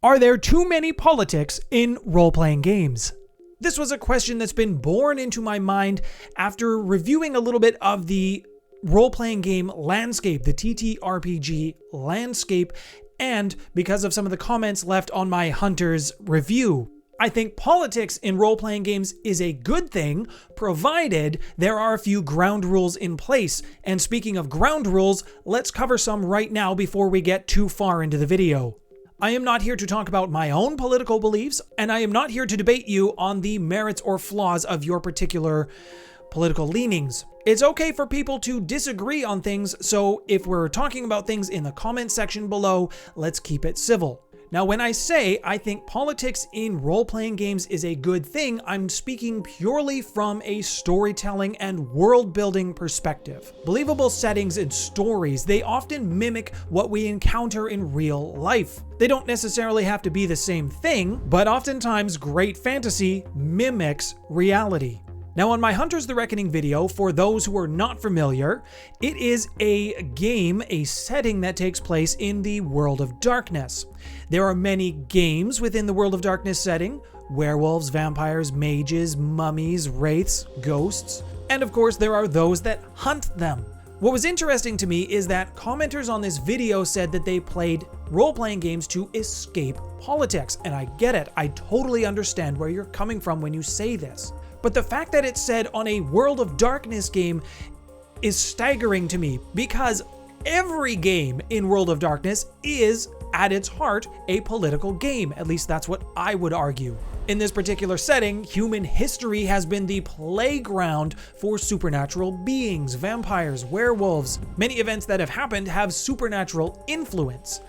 Are there too many politics in role-playing games? This was a question that's been born into my mind after reviewing a little bit of the role-playing game landscape, the TTRPG landscape, and because of some of the comments left on my Hunters review. I think politics in role-playing games is a good thing, provided there are a few ground rules in place. And speaking of ground rules, let's cover some right now before we get too far into the video. I am not here to talk about my own political beliefs, and I am not here to debate you on the merits or flaws of your particular political leanings. It's okay for people to disagree on things, so if we're talking about things in the comment section below, let's keep it civil. Now, when I say I think politics in role-playing games is a good thing, I'm speaking purely from a storytelling and world-building perspective. Believable settings and stories, they often mimic what we encounter in real life. They don't necessarily have to be the same thing, but oftentimes great fantasy mimics reality. Now, on my Hunters the Reckoning video, for those who are not familiar, it is a game, a setting that takes place in the World of Darkness. There are many games within the World of Darkness setting: werewolves, vampires, mages, mummies, wraiths, ghosts, and of course there are those that hunt them. What was interesting to me is that commenters on this video said that they played role-playing games to escape politics, and I get it. I totally understand where you're coming from when you say this. But the fact that it's said on a World of Darkness game is staggering to me, because every game in World of Darkness is, at its heart, a political game. At least that's what I would argue. In this particular setting, human history has been the playground for supernatural beings, vampires, werewolves. Many events that have happened have supernatural influence,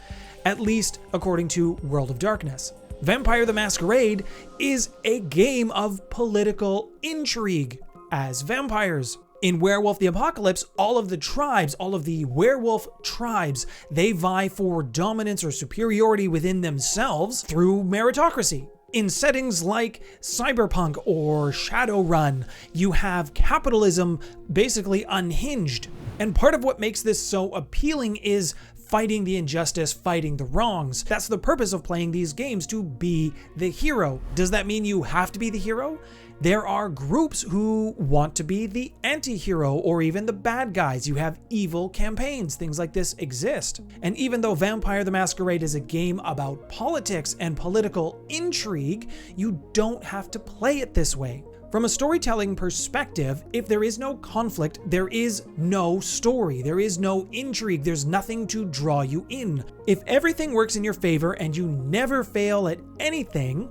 at least according to World of Darkness. Vampire the Masquerade is a game of political intrigue as vampires. In Werewolf the Apocalypse, all of the tribes, all of the werewolf tribes, they vie for dominance or superiority within themselves through meritocracy. In settings like Cyberpunk or Shadowrun, you have capitalism basically unhinged. And part of what makes this so appealing is fighting the injustice, fighting the wrongs. That's the purpose of playing these games, to be the hero. Does that mean you have to be the hero? There are groups who want to be the anti-hero or even the bad guys. You have evil campaigns. Things like this exist. And even though Vampire the Masquerade is a game about politics and political intrigue, you don't have to play it this way. From a storytelling perspective, if there is no conflict, there is no story, there is no intrigue, there's nothing to draw you in. If everything works in your favor and you never fail at anything,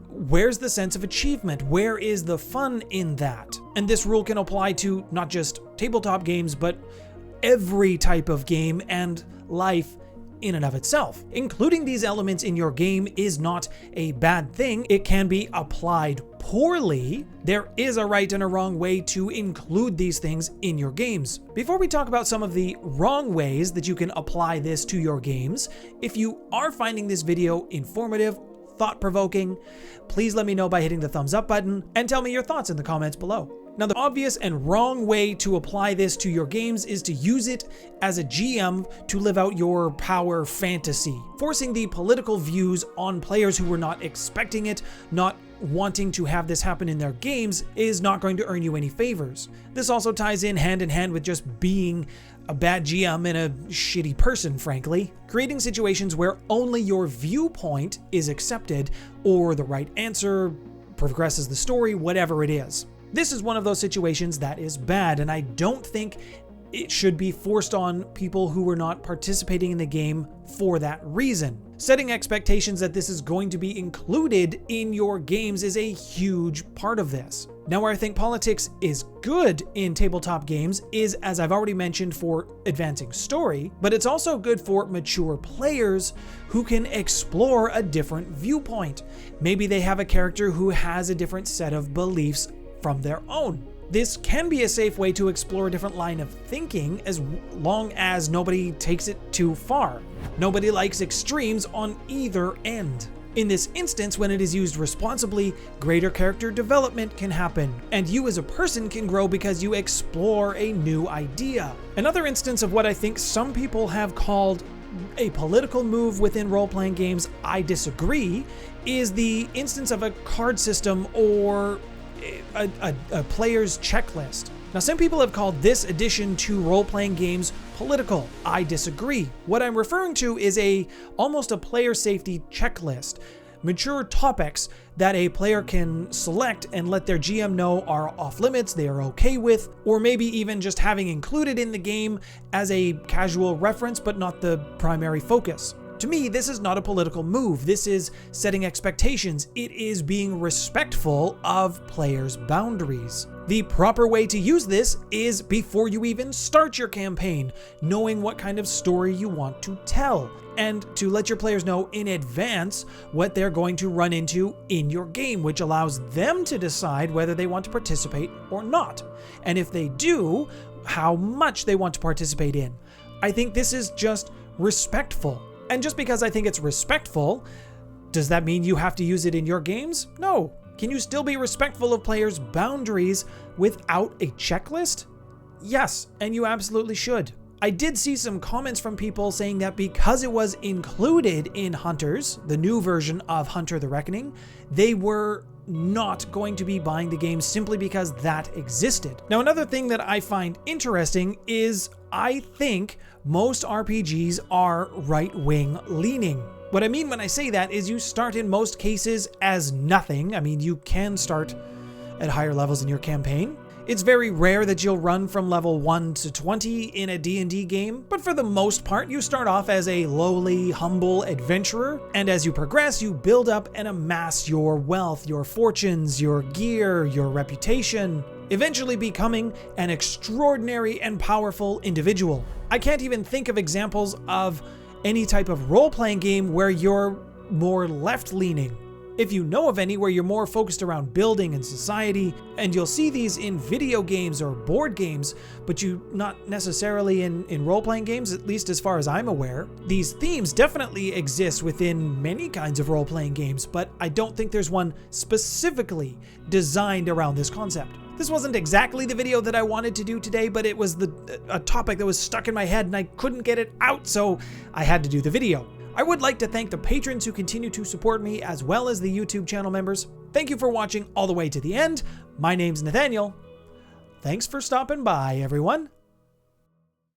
where's the sense of achievement? Where is the fun in that? And this rule can apply to not just tabletop games, but every type of game and life in and of itself. Including these elements in your game is not a bad thing. It can be applied poorly. There is a right and a wrong way to include these things in your games. Before we talk about some of the wrong ways that you can apply this to your games, if you are finding this video informative, thought-provoking, please let me know by hitting the thumbs up button and tell me your thoughts in the comments below. Now, the obvious and wrong way to apply this to your games is to use it as a GM to live out your power fantasy. Forcing the political views on players who were not expecting it, not wanting to have this happen in their games, is not going to earn you any favors. This also ties in hand with just being a bad GM and a shitty person, frankly. Creating situations where only your viewpoint is accepted, or the right answer progresses the story, whatever it is. This is one of those situations that is bad, and I don't think it should be forced on people who are not participating in the game for that reason. Setting expectations that this is going to be included in your games is a huge part of this. Now, where I think politics is good in tabletop games is, as I've already mentioned, for advancing story, but it's also good for mature players who can explore a different viewpoint. Maybe they have a character who has a different set of beliefs from their own. This can be a safe way to explore a different line of thinking, as long as nobody takes it too far. Nobody likes extremes on either end. In this instance, when it is used responsibly, greater character development can happen, and you as a person can grow because you explore a new idea. Another instance of what I think some people have called a political move within role-playing games I disagree is the instance of a card system or a player's checklist. Now, some people have called this addition to role-playing games political. I disagree. What I'm referring to is almost a player safety checklist. Mature topics that a player can select and let their GM know are off limits, they are okay with, or maybe even just having included in the game as a casual reference but not the primary focus. To me, this is not a political move. This is setting expectations. It is being respectful of players' boundaries. The proper way to use this is before you even start your campaign, knowing what kind of story you want to tell, and to let your players know in advance what they're going to run into in your game, which allows them to decide whether they want to participate or not. And if they do, how much they want to participate in. I think this is just respectful. And just because I think it's respectful, does that mean you have to use it in your games? No. Can you still be respectful of players' boundaries without a checklist? Yes, and you absolutely should. I did see some comments from people saying that because it was included in Hunters, the new version of Hunter the Reckoning, they were not going to be buying the game simply because that existed. Now, another thing that I find interesting is I think most RPGs are right-wing leaning. What I mean when I say that is you start in most cases as nothing. I mean, you can start at higher levels in your campaign. It's very rare that you'll run from level 1 to 20 in a D&D game, but for the most part, you start off as a lowly, humble adventurer, and as you progress, you build up and amass your wealth, your fortunes, your gear, your reputation, eventually becoming an extraordinary and powerful individual. I can't even think of examples of any type of role-playing game where you're more left-leaning. If you know of any where you're more focused around building and society, and you'll see these in video games or board games, but not necessarily in role-playing games, at least as far as I'm aware. These themes definitely exist within many kinds of role-playing games, but I don't think there's one specifically designed around this concept. This wasn't exactly the video that I wanted to do today, but it was a topic that was stuck in my head and I couldn't get it out, so I had to do the video. I would like to thank the patrons who continue to support me, as well as the YouTube channel members. Thank you for watching all the way to the end. My name's Nathaniel. Thanks for stopping by, everyone.